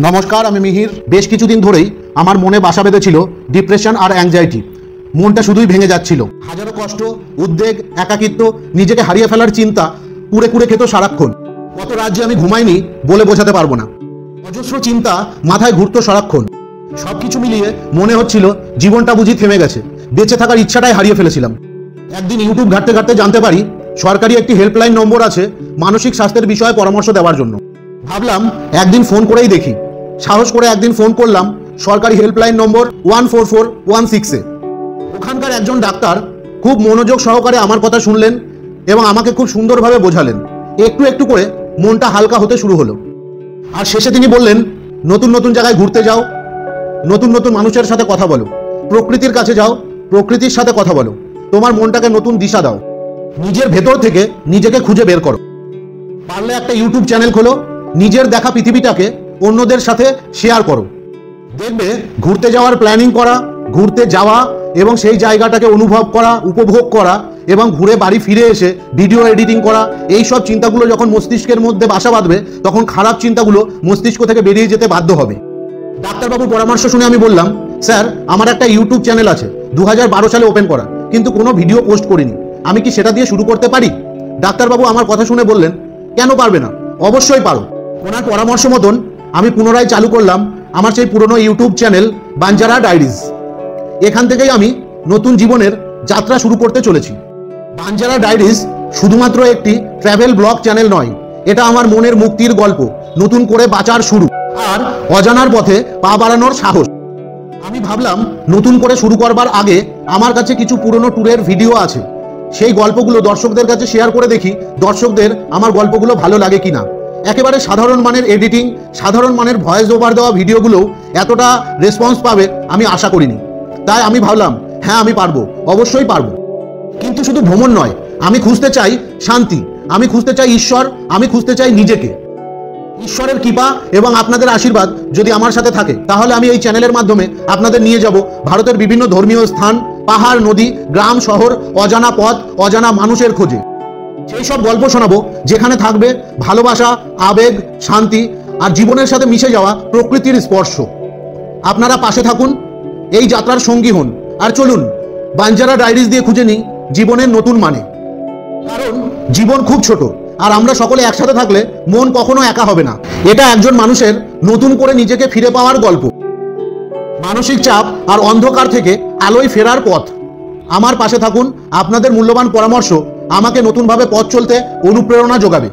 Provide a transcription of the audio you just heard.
নমস্কার, আমি মিহির। বেশ কিছুদিন ধরেই আমার মনে বাসা বেঁধেছিল ডিপ্রেশন আর অ্যাংজাইটি। মনটা শুধুই ভেঙে যাচ্ছিল। হাজারো কষ্ট, উদ্বেগ, একাকিত্ব, নিজেকে হারিয়ে ফেলার চিন্তা কুড়ে কুড়ে খেত সারাক্ষণ। কত রাত যে আমি ঘুমাইনি বলে বোঝাতে পারবো না। অজস্র চিন্তা মাথায় ঘুরতো সারাক্ষণ। সবকিছু মিলিয়ে মনে হচ্ছিল জীবনটা বুঝি থেমে গেছে, বেঁচে থাকার ইচ্ছাটাই হারিয়ে ফেলেছিলাম। একদিন ইউটিউব ঘাঁটতে ঘাঁটতে জানতে পারি সরকারি একটি হেল্পলাইন নম্বর আছে মানসিক স্বাস্থ্যের বিষয়ে পরামর্শ দেওয়ার জন্য। ভাবলাম একদিন ফোন করেই দেখি। সাহস করে একদিন ফোন করলাম সরকারি হেল্পলাইন নম্বর 14416-এ। ওখানকার একজন ডাক্তার খুব মনোযোগ সহকারে আমার কথা শুনলেন এবং আমাকে খুব সুন্দরভাবে বোঝালেন। একটু একটু করে মনটা হালকা হতে শুরু হলো। আর শেষে তিনি বললেন, নতুন নতুন জায়গায় ঘুরতে যাও, নতুন নতুন মানুষের সাথে কথা বলো, প্রকৃতির কাছে যাও, প্রকৃতির সাথে কথা বলো, তোমার মনটাকে নতুন দিশা দাও, নিজের ভেতর থেকে নিজেকে খুঁজে বের করো। পারলে একটা ইউটিউব চ্যানেল খোলো, নিজের দেখা পৃথিবীটাকে অন্যদের সাথে শেয়ার করো। দেখবে ঘুরতে যাওয়ার প্ল্যানিং করা, ঘুরতে যাওয়া এবং সেই জায়গাটাকে অনুভব করা, উপভোগ করা এবং ঘুরে বাড়ি ফিরে এসে ভিডিও এডিটিং করা, এই সব চিন্তাগুলো যখন মস্তিষ্কের মধ্যে বাসা বাঁধবে তখন খারাপ চিন্তাগুলো মস্তিষ্ক থেকে বেরিয়ে যেতে বাধ্য হবে। ডাক্তারবাবুর পরামর্শ শুনে আমি বললাম, স্যার আমার একটা ইউটিউব চ্যানেল আছে, 2012 সালে ওপেন করা, কিন্তু কোনো ভিডিও পোস্ট করিনি, আমি কি সেটা দিয়ে শুরু করতে পারি? ডাক্তারবাবু আমার কথা শুনে বললেন, কেন পারবে না, অবশ্যই পারো। ওনার পরামর্শ মতন আমি পুনরায় চালু করলাম আমার সেই পুরনো ইউটিউব চ্যানেল বাঞ্জারা ডায়েরিজ। এখান থেকেই আমি নতুন জীবনের যাত্রা শুরু করতে চলেছি। বাঞ্জারা ডায়েরিজ শুধুমাত্র একটি ট্র্যাভেল ব্লগ চ্যানেল নয়, এটা আমার মনের মুক্তির গল্প, নতুন করে বাঁচার শুরু আর অজানার পথে পা বাড়ানোর সাহস। আমি ভাবলাম নতুন করে শুরু করবার আগে আমার কাছে কিছু পুরনো ট্যুরের ভিডিও আছে, সেই গল্পগুলো দর্শকদের কাছে শেয়ার করে দেখি দর্শকদের আমার গল্পগুলো ভালো লাগে কিনা। একেবারে সাধারণ মানের এডিটিং, সাধারণ মানের ভয়েস ওভার দেওয়া ভিডিওগুলো এতটা রেসপন্স পাবে আমি আশা করিনি। তাই আমি ভাবলাম হ্যাঁ আমি পারবো, অবশ্যই পারবো। কিন্তু শুধু ভ্রমণ নয়, আমি খুঁজতে চাই শান্তি, আমি খুঁজতে চাই ঈশ্বর, আমি খুঁজতে চাই নিজেকে। ঈশ্বরের কৃপা এবং আপনাদের আশীর্বাদ যদি আমার সাথে থাকে তাহলে আমি এই চ্যানেলের মাধ্যমে আপনাদের নিয়ে যাব ভারতের বিভিন্ন ধর্মীয় স্থান, পাহাড়, নদী, গ্রাম, শহর, অজানা পথ, অজানা মানুষের খোঁজে। সেই সব গল্প শোনাবো যেখানে থাকবে ভালোবাসা, আবেগ, শান্তি আর জীবনের সাথে মিশে যাওয়া প্রকৃতির স্পর্শ। আপনারা পাশে থাকুন, এই যাত্রার সঙ্গী হন, আর চলুন বাঞ্জারা ডায়েরিজ দিয়ে খুঁজে নিই জীবনের নতুন মানে। কারণ জীবন খুব ছোট, আর আমরা সকলে একসাথে থাকলে মন কখনো একা হবে না। এটা একজন মানুষের নতুন করে নিজেকে ফিরে পাওয়ার গল্প, মানসিক চাপ আর অন্ধকার থেকে আলোয় ফেরার পথ। আমার পাশে থাকুন, আপনাদের মূল্যবান পরামর্শ আমাকে নতুনভাবে পথ চলতে অনুপ্রেরণা যোগাবে।